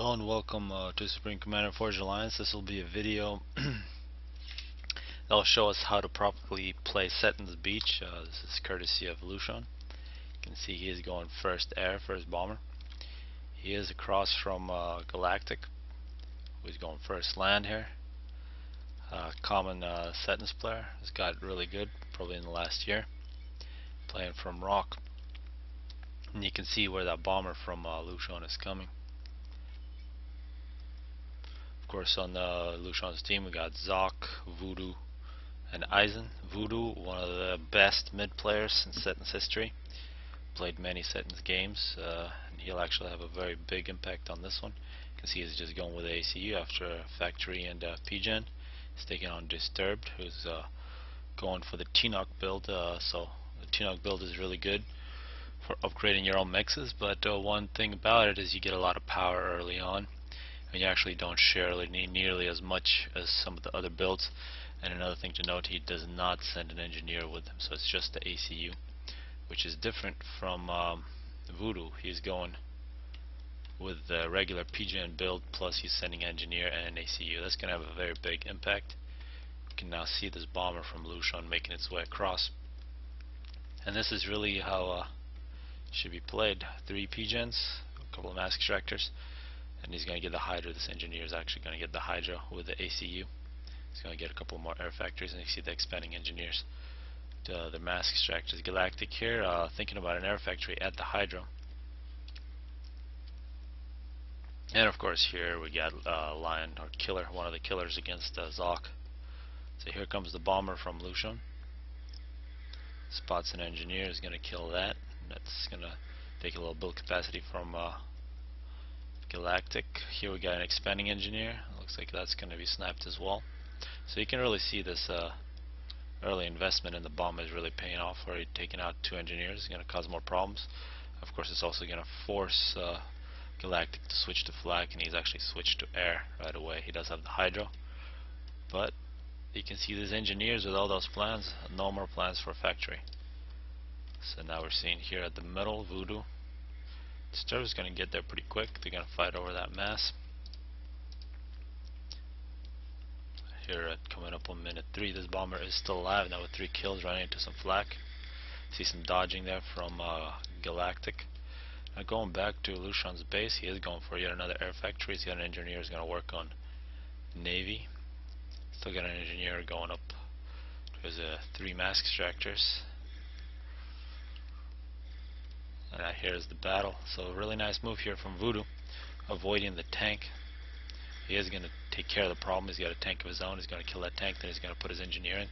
Hello and welcome to Supreme Commander Forge Alliance. This will be a video that'll show us how to properly play Setons Beach. This is courtesy of Lucian. You can see he is going first air, first bomber. He is across from Galactic, who's going first land here. Common Setons player. Has got really good, probably in the last year, playing from Rock. And you can see where that bomber from Lucian is coming. Of course, on Lucian's team we got Zoc, Voodoo, and Eisen. Voodoo, one of the best mid players in Setons history. Played many Setons games, and he'll actually have a very big impact on this one. You can see he's just going with ACU after Factory and PGen. He's taking on Disturbed, who's going for the Tinoc build. So the Tinoc build is really good for upgrading your own mixes, but one thing about it is you get a lot of power early on, and you actually don't share nearly as much as some of the other builds. And another thing to note, he does not send an engineer with him, so it's just the ACU, which is different from Voodoo. He's going with the regular PGN build, plus he's sending engineer and an ACU. That's going to have a very big impact. You can now see this bomber from Lucian making its way across, and this is really how it should be played. 3 PGens, a couple of mask extractors, and he's going to get the Hydra. This engineer is actually going to get the Hydra with the ACU. He's going to get a couple more air factories, and you see the expanding engineers. The mask extractors. Galactic here, thinking about an air factory at the Hydra. And of course here we got Lion, or Killer, one of the killers against Zoc. So here comes the bomber from Lucian. Spots an engineer, is going to kill that. That's going to take a little build capacity from Galactic. Here we got an expanding engineer. Looks like that's going to be sniped as well. So you can really see this early investment in the bomb is really paying off. Already taking out 2 engineers. It's going to cause more problems. Of course, it's also going to force Galactic to switch to flak, and he's actually switched to air right away. He does have the Hydro, but you can see these engineers with all those plans. No more plans for a factory. So now we're seeing here at the middle, Voodoo. Disturb is going to get there pretty quick. They're going to fight over that mass. Here coming up on minute 3, this bomber is still alive now with 3 kills, running into some flak. See some dodging there from Galactic. Now going back to Lucian's base, he is going for yet another air factory. He's got an engineer who's going to work on Navy. Still got an engineer going up. There's 3 mask extractors. And here's the battle. So a really nice move here from Voodoo, avoiding the tank. He is going to take care of the problem. He's got a tank of his own. He's going to kill that tank, then he's going to put his engineer in.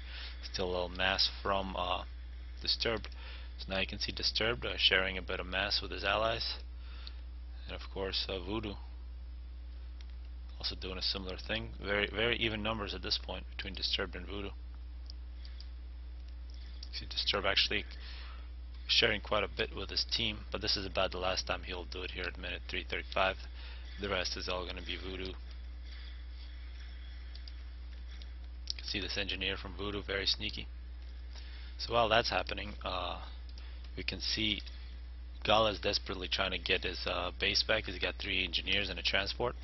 Still a little mass from Disturbed. So now you can see Disturbed sharing a bit of mass with his allies. And of course Voodoo also doing a similar thing. Very even numbers at this point between Disturbed and Voodoo. See Disturbed actually sharing quite a bit with his team, but this is about the last time he'll do it here at minute 3:35. The rest is all going to be Voodoo. See this engineer from Voodoo, very sneaky. So while that's happening, we can see Gala is desperately trying to get his base back. He's got 3 engineers and a transport.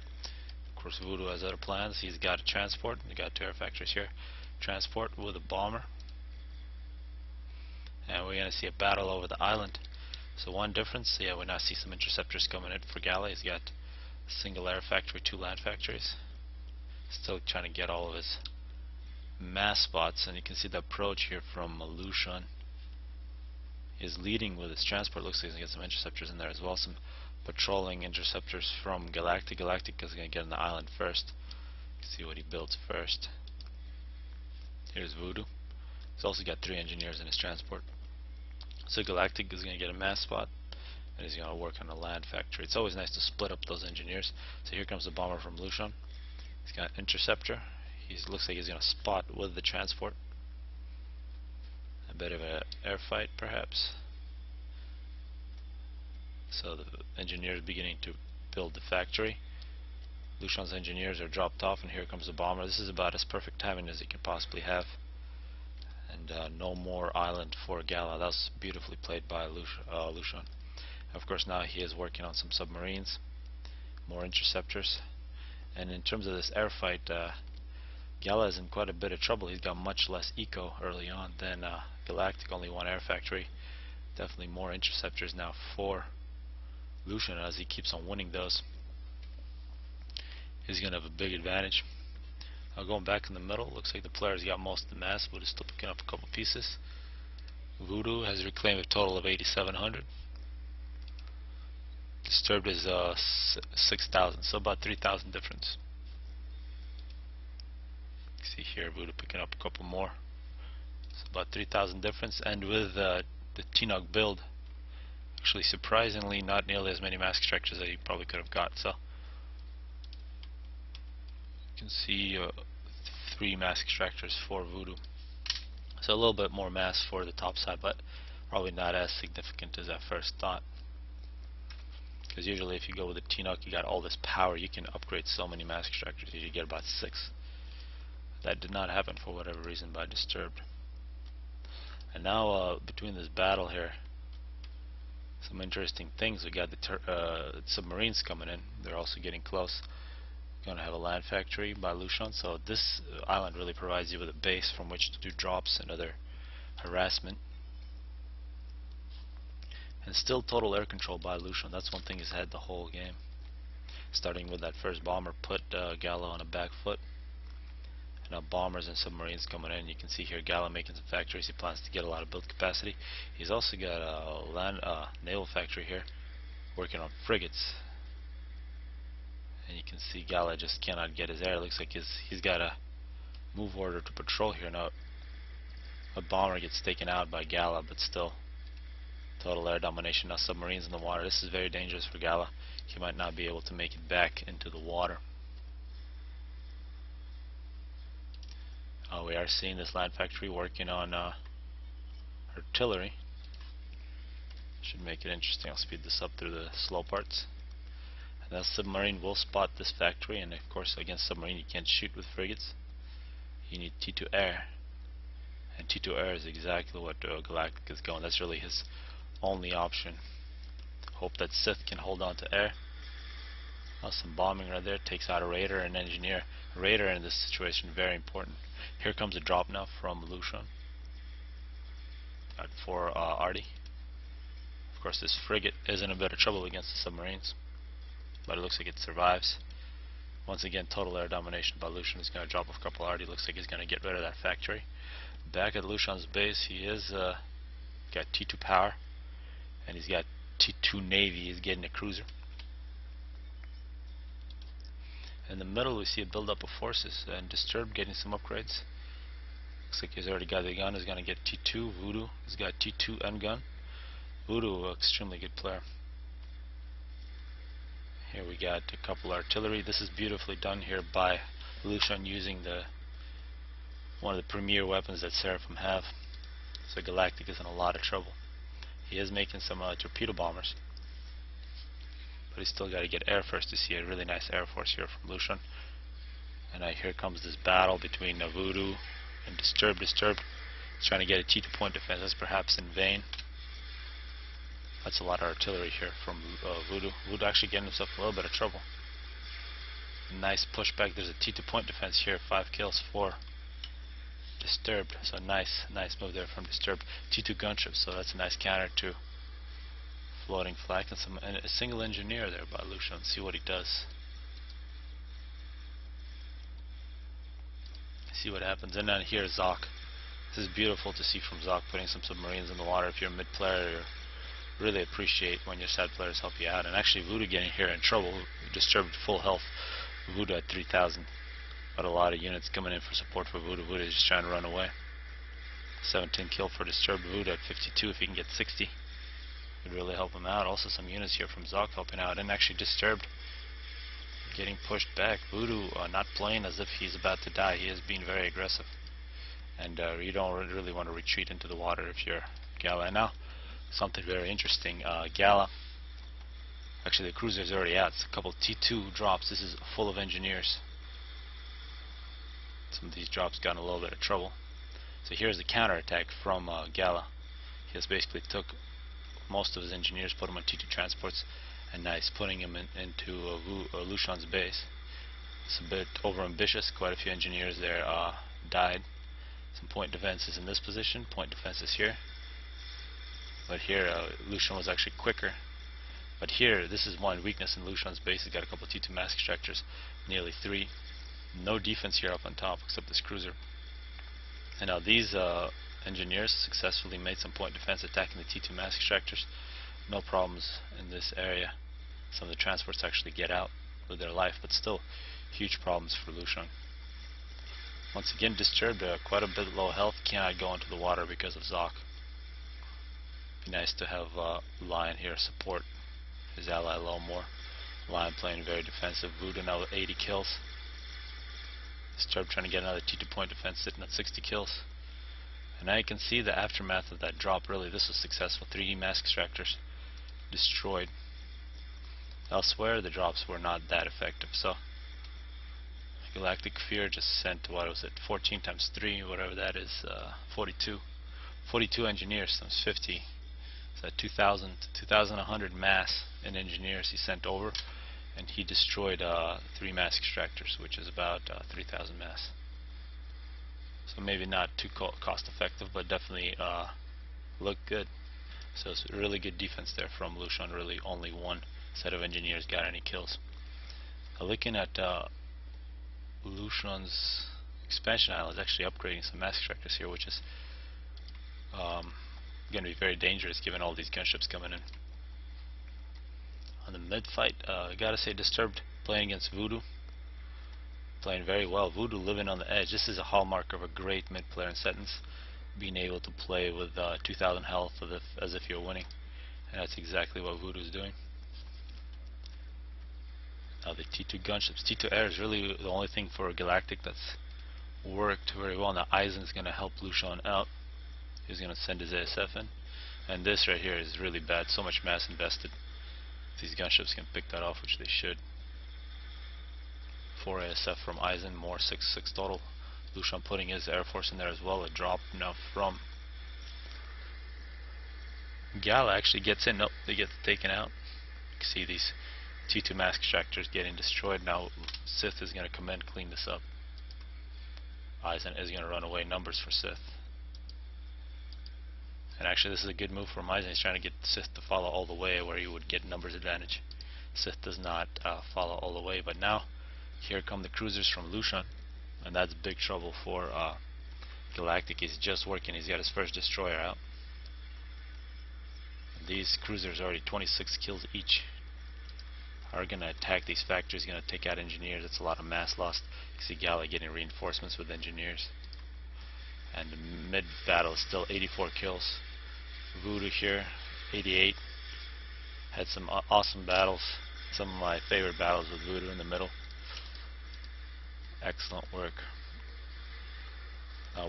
Of course Voodoo has other plans. He's got a transport. We got 2 air factories here. Transport with a bomber. And we're going to see a battle over the island. So one difference, we now see some interceptors coming in for Gala. He's got a single air factory, 2 land factories. Still trying to get all of his mass spots, and you can see the approach here from Lucian. He's leading with his transport. Looks like he's going to get some interceptors in there as well. Some patrolling interceptors from Galactic. Galactic is going to get on the island first. See what he builds first. Here's Voodoo. He's also got 3 engineers in his transport. So Galactic is going to get a mass spot, and he's going to work on a land factory. It's always nice to split up those engineers. So here comes the bomber from Lucian. He's got an interceptor. He looks like he's going to spot with the transport. A bit of an air fight perhaps. So the engineer is beginning to build the factory. Lucian's engineers are dropped off, and here comes the bomber. This is about as perfect timing as you can possibly have. And no more island for Gala. That was beautifully played by Lucian. Of course now he is working on some submarines. more interceptors. And in terms of this air fight, Gala is in quite a bit of trouble. He's got much less eco early on than Galactic, only one air factory. Definitely more interceptors now for Lucian as he keeps on winning those. He's going to have a big advantage. Going back in the middle, looks like the player's got most of the mass, but is still picking up a couple pieces. Voodoo has reclaimed a total of 8,700. Disturbed is 6,000, so about 3,000 difference. See here, Voodoo picking up a couple more. So about 3,000 difference, and with the T-Nog build, actually surprisingly not nearly as many mass extractors that he probably could have got. So you can see 3 mass extractors for Voodoo. So a little bit more mass for the top side, but probably not as significant as I first thought. Because usually if you go with the T-Nog, you got all this power, you can upgrade so many mass extractors. You get about 6. That did not happen for whatever reason by Disturbed. And now between this battle here, some interesting things. We got the submarines coming in. They're also getting close. Going to have a land factory by Lucian, so this island really provides you with a base from which to do drops and other harassment. And still total air control by Lucian. That's one thing he's had the whole game. Starting with that first bomber, put Gala on a back foot. And now bombers and submarines coming in. You can see here Gala making some factories. He plans to get a lot of build capacity. He's also got a naval factory here working on frigates. And you can see Gala just cannot get his air. It looks like he's got a move order to patrol here. Now a bomber gets taken out by Gala, but still total air domination. Now submarines in the water. This is very dangerous for Gala. He might not be able to make it back into the water. We are seeing this land factory working on artillery. Should make it interesting. I'll speed this up through the slow parts. And the submarine will spot this factory, and of course against submarine you can't shoot with frigates. You need T2 air, and T2 air is exactly what Galactic is going. That's really his only option. Hope that Sith can hold on to air. Some bombing right there, takes out a raider and engineer. Raider in this situation very important. Here comes a drop now from Lucian. Got 4 Arty. Of course this frigate is in a bit of trouble against the submarines, but it looks like it survives. Once again, total air domination by Lucian. He's going to drop off a couple Arty. Looks like he's going to get rid of that factory. Back at Lucian's base, he is got T2 power, and he's got T2 Navy. He's getting a cruiser. In the middle we see a build-up of forces, and Disturbed getting some upgrades. Looks like he's already got the gun. He's going to get T2. Voodoo, he's got T2 and gun. Voodoo, extremely good player. Here we got a couple artillery. This is beautifully done here by Lucian using one of the premier weapons that Seraphim have. So Galactic is in a lot of trouble. He is making some torpedo bombers, but he's still got to get air first. To see a really nice air force here from Lucian. And here comes this battle between Voodoo and Disturbed. Disturbed is trying to get a T2 point defense. That's perhaps in vain. That's a lot of artillery here from Voodoo. Voodoo actually getting himself a little bit of trouble. Nice pushback. There's a T2 point defense here. 5 kills for Disturbed. So nice move there from Disturbed. T2 gunship. So that's a nice counter to floating flag, and a single engineer there by Lucian. See what he does. See what happens. And then here's Zoc. This is beautiful to see from Zoc, putting some submarines in the water. If you're a mid player, you really appreciate when your side players help you out. And actually Voodoo getting here in trouble. Disturbed full health. Voodoo at 3,000. But a lot of units coming in for support for Voodoo. Voodoo is just trying to run away. 17 kill for Disturbed. Voodoo at 52. If he can get 60, would really help him out. Also some units here from Zoc helping out, and actually Disturbed getting pushed back. Voodoo not playing as if he's about to die. He is being very aggressive, and you don't really want to retreat into the water if you're Gala. And now something very interesting. Gala, actually the cruiser is already out. It's a couple T2 drops. This is full of engineers. Some of these drops got in a little bit of trouble. So here's the counterattack from Gala. He has basically took most of his engineers, put them on T2 transports, and now he's putting him into Lushan's base. It's a bit overambitious. Quite a few engineers there died. Some point defenses in this position, point defenses here. But here, Lushan was actually quicker. But here, this is one weakness in Lushan's base. He's got a couple T2 mass extractors, nearly 3. No defense here up on top except this cruiser. And now these engineers successfully made some point defense attacking the T2 mass extractors. No problems in this area. Some of the transports actually get out with their life, but still huge problems for Lushan. Once again, Disturbed, quite a bit low health, cannot go into the water because of Zoc. Be nice to have Lion here support his ally a little more. Lion playing very defensive. Voodoo now with 80 kills. Disturbed trying to get another T2 point defense, sitting at 60 kills. And now you can see the aftermath of that drop. Really, this was successful. 3 mass extractors destroyed. Elsewhere, the drops were not that effective. So, Galactic Fear just sent, what was it, 14 times 3, whatever that is, 42. 42 engineers times 50. So 2,100 mass in engineers he sent over, and he destroyed 3 mass extractors, which is about 3,000 mass. So maybe not too cost effective, but definitely looked good. So it's really good defense there from Lushan. Really only one set of engineers got any kills. Looking at Lushan's expansion island, is actually upgrading some mass extractors here, which is going to be very dangerous given all these gunships coming in. On the mid fight, I gotta say, Disturbed playing against Voodoo, playing very well. Voodoo living on the edge. This is a hallmark of a great mid player in Setons, being able to play with 2,000 health as if you're winning, and that's exactly what Voodoo is doing. Now the T2 gunships, T2 air is really the only thing for Galactic that's worked very well. Now Aizen's going to help Lushan out. He's going to send his ASF in, and this right here is really bad. So much mass invested. If these gunships can pick that off, which they should. 4 ASF from Aizen, more 6 total. Lushan putting his air force in there as well. A drop now from Gala actually gets in. Nope, they get taken out. You can see these T2 mask extractors getting destroyed. Now Sith is going to come in, clean this up. Aizen is going to run away. Numbers for Sith. And actually this is a good move from Aizen. He's trying to get Sith to follow all the way where he would get numbers advantage. Sith does not follow all the way, but now here come the cruisers from Lushan, and that's big trouble for Galactic. He's just working. He's got his first destroyer out. And these cruisers are already 26 kills each. Are going to attack these factories, going to take out engineers. It's a lot of mass lost. You see Gala getting reinforcements with engineers. And the mid battle is still 84 kills. Voodoo here, 88. Had some awesome battles. Some of my favorite battles with Voodoo in the middle. Excellent work.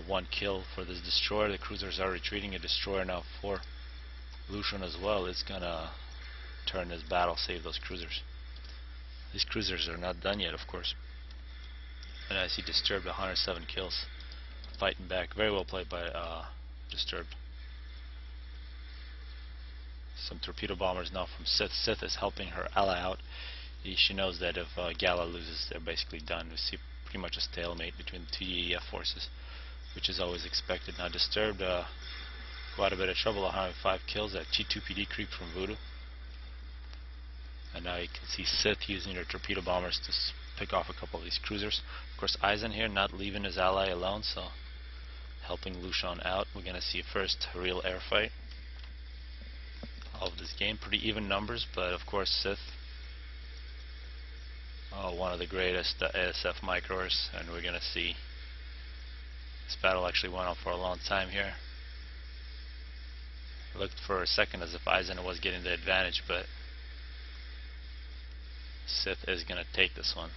1 kill for this destroyer. The cruisers are retreating. A destroyer now for Lushan as well. It's gonna turn this battle, save those cruisers. These cruisers are not done yet, of course. And I see Disturbed, 107 kills. Fighting back. Very well played by Disturbed. Some torpedo bombers now from Sith. Sith is helping her ally out. She knows that if Gala loses, they're basically done. We see pretty much a stalemate between the two EF forces, which is always expected. Now Disturbed, quite a bit of trouble. 105 kills. That T2PD creep from Voodoo. And now you can see Sith using her torpedo bombers to pick off a couple of these cruisers. Of course, Aizen here not leaving his ally alone, so helping Lushan out. We're going to see first real air fight of this game. Pretty even numbers, but of course Sith, one of the greatest ASF micros, and we're going to see this battle actually went on for a long time here. It looked for a second as if Aizen was getting the advantage, but Sith is going to take this one.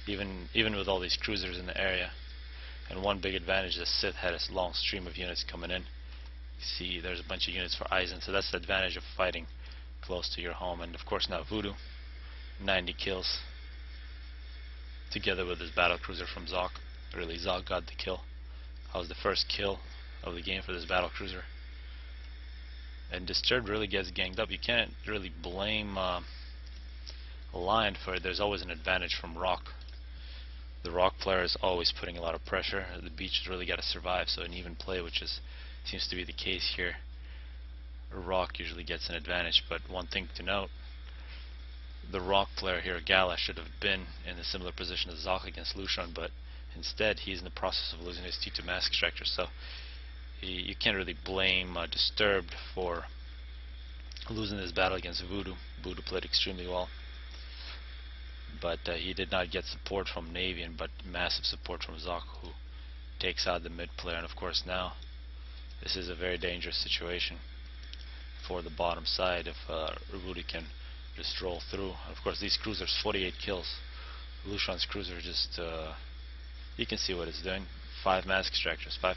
Even with all these cruisers in the area. And one big advantage is Sith had a long stream of units coming in. You see there's a bunch of units for Aizen, so that's the advantage of fighting close to your home. And of course now Voodoo, 90 kills, together with his battle cruiser from Zoc. Really, Zoc got the kill. That was the first kill of the game for this battle cruiser. and Disturbed really gets ganged up. You can't really blame Lion for it. There's always an advantage from Rock. The Rock player is always putting a lot of pressure. The Beach has really got to survive, so an even play, which seems to be the case here, Rock usually gets an advantage. But one thing to note, the Rock player here, Gala, should have been in a similar position as Zoc against Lucian, but instead he's in the process of losing his T2 Mask Extractor, so you can't really blame Disturbed for losing this battle against Voodoo. Voodoo played extremely well, but he did not get support from Navian, but massive support from Zoc, who takes out the mid player. And of course now this is a very dangerous situation for the bottom side if Voodoo can just roll through. And of course these cruisers, 48 kills. Lucian's cruiser just you can see what it's doing. 5 mask extractors, 5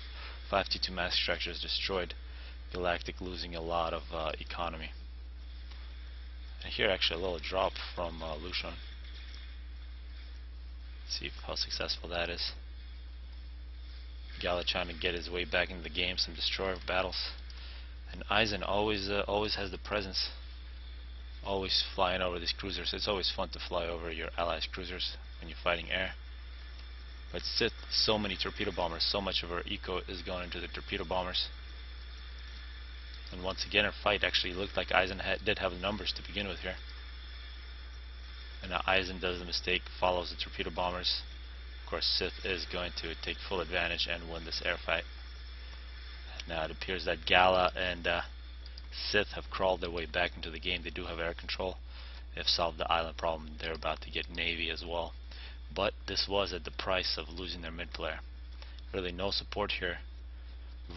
T2 mask extractors destroyed. Galactic losing a lot of economy. And here actually a little drop from Lucian. Let's see how successful that is. Gala trying to get his way back into the game, some destroyer battles. And Eisen always has the presence, always flying over these cruisers. It's always fun to fly over your allies' cruisers when you're fighting air. But Sith, so many torpedo bombers, so much of our eco is going into the torpedo bombers. And once again our fight actually looked like Eisen did have the numbers to begin with here. And now Eisen does the mistake, follows the torpedo bombers. Of course Sith is going to take full advantage and win this air fight. Now it appears that Gala and Sith have crawled their way back into the game. They do have air control. They've solved the island problem. They're about to get Navy as well. But this was at the price of losing their mid player. Really no support here.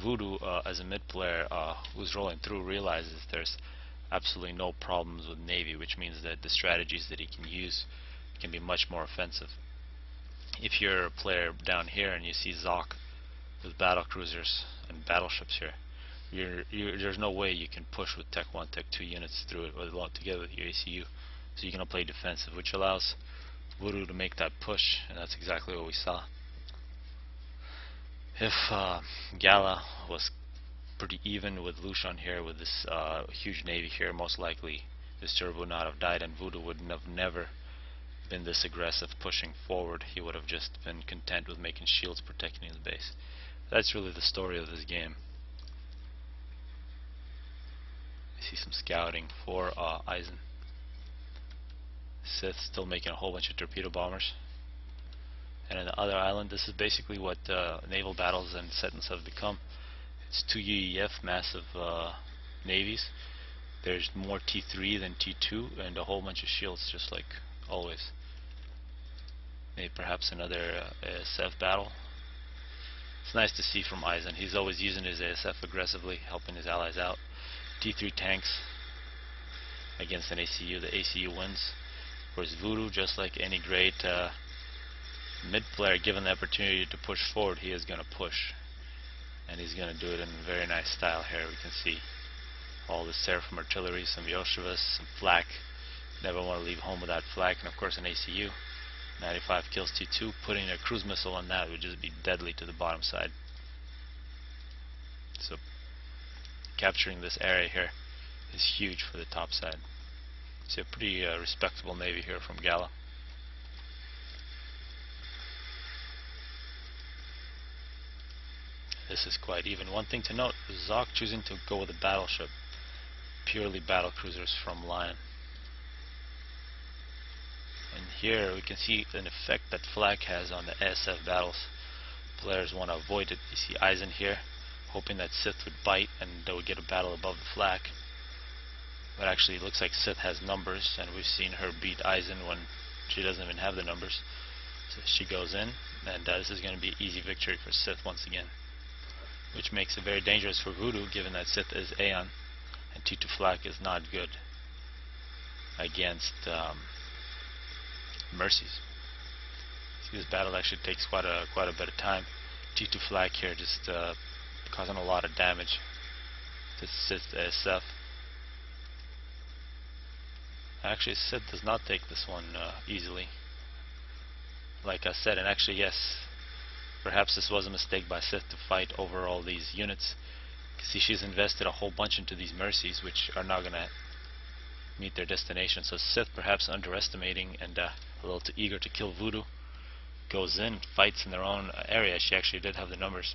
Voodoo, as a mid player who's rolling through, realizes there's absolutely no problems with Navy, which means that the strategies that he can use can be much more offensive. If you're a player down here and you see Zoc with battle cruisers and battleships here, there's no way you can push with Tech 1, Tech 2 units through it or together with your ACU. So you're going to play defensive, which allows Voodoo to make that push, and that's exactly what we saw. If Gala was pretty even with Lucian here, with this huge navy here, most likely Disturb would not have died, and Voodoo would have never been this aggressive pushing forward. He would have just been content with making shields protecting his base. That's really the story of this game. I see some scouting for Eisen. Sith still making a whole bunch of torpedo bombers. And in the other island, this is basically what naval battles and Setons have become. It's 2 UEF, massive navies. There's more T3 than T2, and a whole bunch of shields, just like always. Maybe perhaps another ASF battle. It's nice to see from Eisen. He's always using his ASF aggressively, helping his allies out. T3 tanks against an ACU. The ACU wins. Of course, Voodoo, just like any great mid player, given the opportunity to push forward, he is going to push. And he's going to do it in very nice style here. We can see all the Seraphim artillery, some Yoshivas, some flak. Never want to leave home without flak. And of course an ACU. 95 kills T2. Putting a cruise missile on that would just be deadly to the bottom side. So capturing this area here is huge for the top side. It's a pretty respectable navy here from Gala. This is quite even. One thing to note is Zoc choosing to go with a battleship. Purely battle cruisers from Lion. And here we can see an effect that flak has on the ASF battles. Players want to avoid it. You see Eisen here, hoping that Sith would bite and they would get a battle above the flak. But actually it looks like Sith has numbers, and we've seen her beat Eisen when she doesn't even have the numbers. So she goes in, and this is going to be easy victory for Sith once again. Which makes it very dangerous for Voodoo, given that Sith is Aeon, and T2 flak is not good against Mercies. See, this battle actually takes quite a bit of time. T2 flak here just causing a lot of damage to Sith ASF. Actually, Sith does not take this one easily, like I said. And actually, yes, perhaps this was a mistake by Sith to fight over all these units. See, she's invested a whole bunch into these mercies, which are not going to meet their destination. So Sith, perhaps underestimating and a little too eager to kill Voodoo, goes in, fights in their own area. She actually did have the numbers,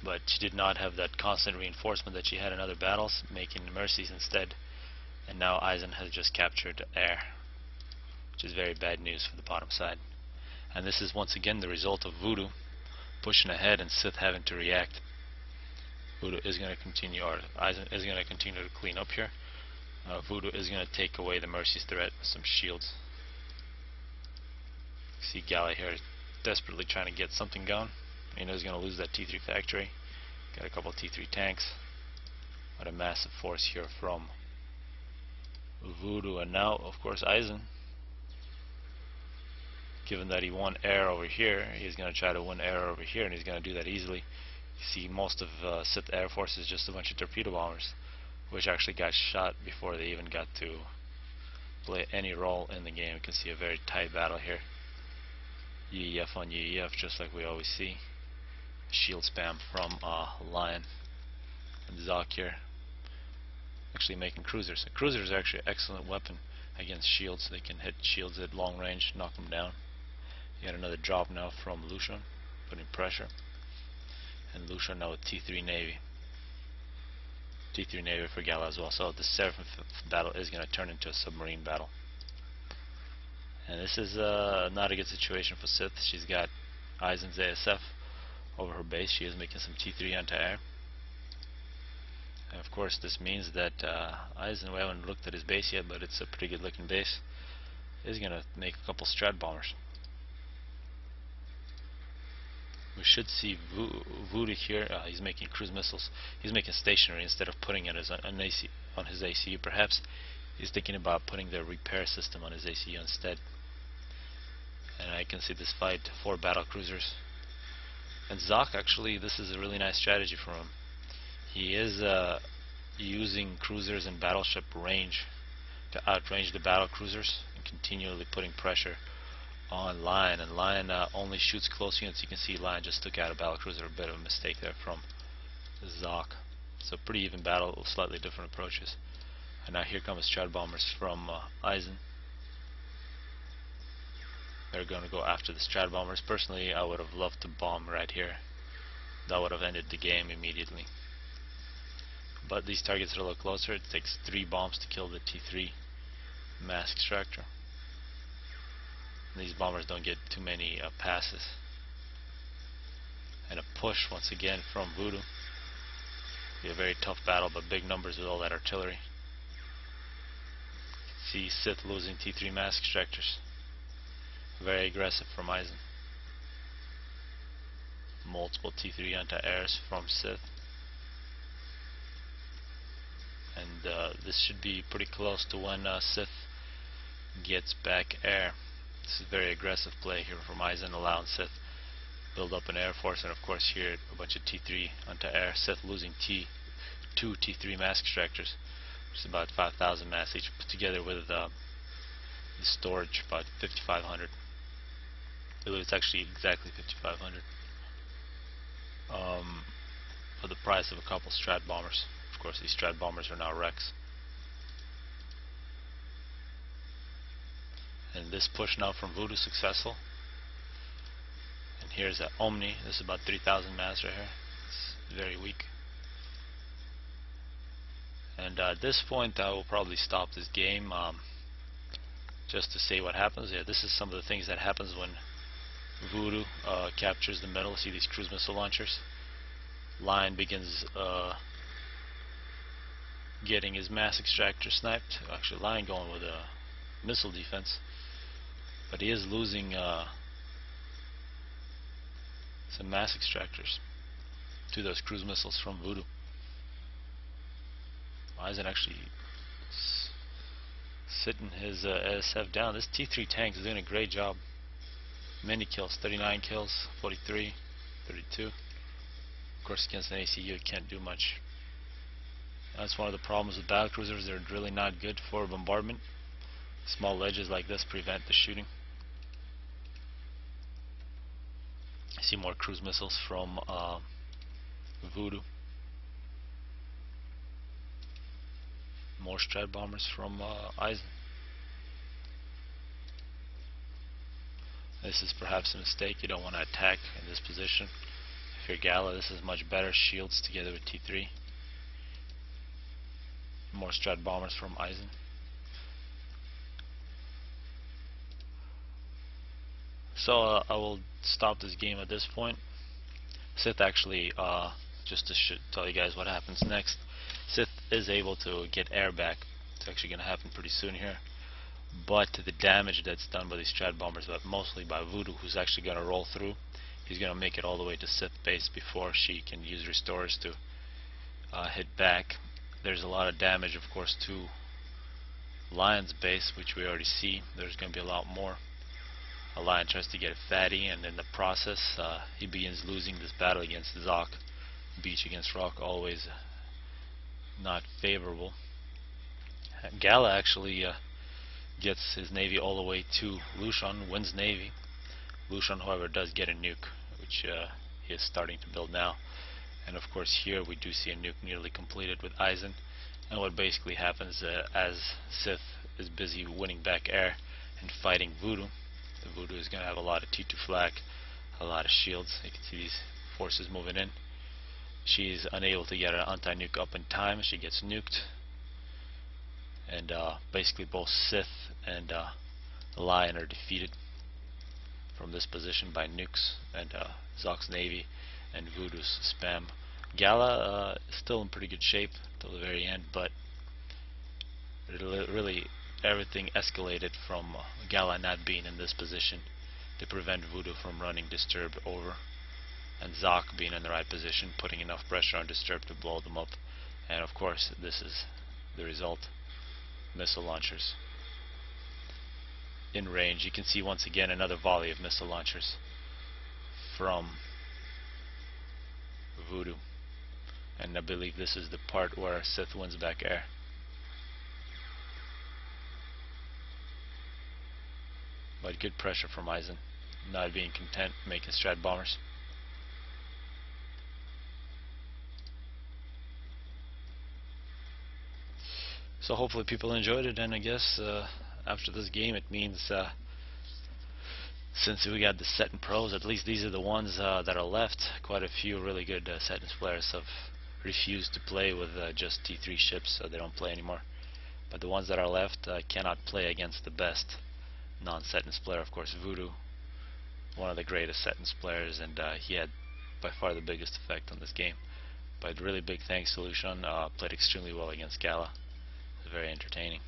but she did not have that constant reinforcement that she had in other battles, making mercies instead. And now Eisen has just captured air, which is very bad news for the bottom side. And this is once again the result of Voodoo pushing ahead and Sith having to react. Voodoo is going to continue, or Eisen is going to continue to clean up here. Voodoo is going to take away the Mercy's threat with some shields. See Gala here desperately trying to get something going. He knows he's going to lose that T3 factory. Got a couple of T3 tanks. But a massive force here from Voodoo. And now, of course, Eisen, given that he won air over here, he's going to try to win air over here, and he's going to do that easily. You see most of Sith Air Force is just a bunch of torpedo bombers, which actually got shot before they even got to play any role in the game. You can see a very tight battle here. UEF on UEF, just like we always see. Shield spam from Lion and Zoc here. Actually making cruisers. A cruiser is actually an excellent weapon against shields. They can hit shields at long range, knock them down. You got another drop now from Lucian, putting pressure. And Lucian now with T3 Navy. T3 Navy for Gala as well. So the 7th battle is going to turn into a submarine battle. And this is not a good situation for Sith. She's got Eisen's ASF over her base. She is making some T3 anti-air. And of course this means that Eisen, we haven't looked at his base yet, but it's a pretty good looking base, is going to make a couple Strat bombers. We should see Voodoo here. He's making cruise missiles. He's making stationary instead of putting it as on his ACU. Perhaps he's thinking about putting the repair system on his ACU instead. And I can see this fight, 4 battle cruisers. And Zoc, actually, this is a really nice strategy for him. He is using cruisers and battleship range to outrange the battle cruisers and continually putting pressure on Lion. And Lion only shoots close units. You can see Lion just took out a battle cruiser. A bit of a mistake there from Zoc. So pretty even battle, slightly different approaches. And now here comes Strat bombers from Eisen. They're going to go after the Strat bombers. Personally, I would have loved to bomb right here. That would have ended the game immediately. But these targets are a little closer. It takes 3 bombs to kill the T3 mass extractor. And these bombers don't get too many passes. And a push once again from Voodoo. Be a very tough battle, but big numbers with all that artillery. See Sith losing T3 mass extractors. Very aggressive from Eisen. Multiple T3 anti-airs from Sith. And this should be pretty close to when Sith gets back air. This is very aggressive play here from Eisen, allowing Sith build up an air force, and of course here a bunch of T3 anti-air. Sith losing two T3 mass extractors, which is about 5,000 mass each, put together with the storage about 5,500. I believe it's actually exactly 5,500 for the price of a couple Strat bombers. Of course, these Strat bombers are now wrecks. And this push now from Voodoo successful. And here's that Omni. This is about 3,000 mass right here. It's very weak. And at this point, I will probably stop this game just to say what happens. Yeah, this is some of the things that happens when Voodoo captures the middle. See these cruise missile launchers. Lion begins getting his mass extractor sniped. Actually, Lion going with a missile defense, but he is losing some mass extractors to those cruise missiles from Voodoo. Eisen actually sitting his ASF down. This T3 tank is doing a great job. Many kills, 39 kills, 43, 32. Of course, against an ACU, it can't do much. That's one of the problems with battlecruisers. They're really not good for bombardment. Small ledges like this prevent the shooting. I see more cruise missiles from Voodoo. More Strat Bombers from Eisen. This is perhaps a mistake. You don't want to attack in this position. If you're Gala, this is much better. Shields together with T3. More Strat Bombers from Eisen. So I will stop this game at this point. Sith actually, just to tell you guys what happens next, Sith is able to get air back. It's actually going to happen pretty soon here. But the damage that's done by these Strat Bombers, but mostly by Voodoo, who's actually going to roll through, he's going to make it all the way to Sith base before she can use Restorers to hit back. There's a lot of damage, of course, to Lion's base, which we already see. There's going to be a lot more. A Lion tries to get a fatty, and in the process he begins losing this battle against Zoc. Beach against Rock, always not favorable. Gala actually gets his navy all the way to Lushan, wins navy. Lushan, however, does get a nuke, which he is starting to build now. And of course here we do see a nuke nearly completed with Eisen. And what basically happens as Sith is busy winning back air and fighting Voodoo, the Voodoo is going to have a lot of T2 flak, a lot of shields. You can see these forces moving in. She's unable to get an anti-nuke up in time. She gets nuked. And basically both Sith and the Lion are defeated from this position by nukes and Zoc's navy and Voodoo's spam. Gala is still in pretty good shape till the very end, but really everything escalated from Gala not being in this position to prevent Voodoo from running Disturb over, and Zoc being in the right position, putting enough pressure on Disturb to blow them up. And of course this is the result. Missile launchers in range. You can see once again another volley of missile launchers from Voodoo, and I believe this is the part where Sith wins back air. But good pressure from Eisen, not being content, making Strat Bombers. So hopefully people enjoyed it, and I guess after this game it means since we got the Seton pros, at least these are the ones that are left. Quite a few really good Setons players have refused to play with just T3 ships, so they don't play anymore. But the ones that are left cannot play against the best non-Setons player. Of course, Voodoo, one of the greatest Setons players, and he had by far the biggest effect on this game. But really big thanks to Lushan, played extremely well against Gala. It was very entertaining.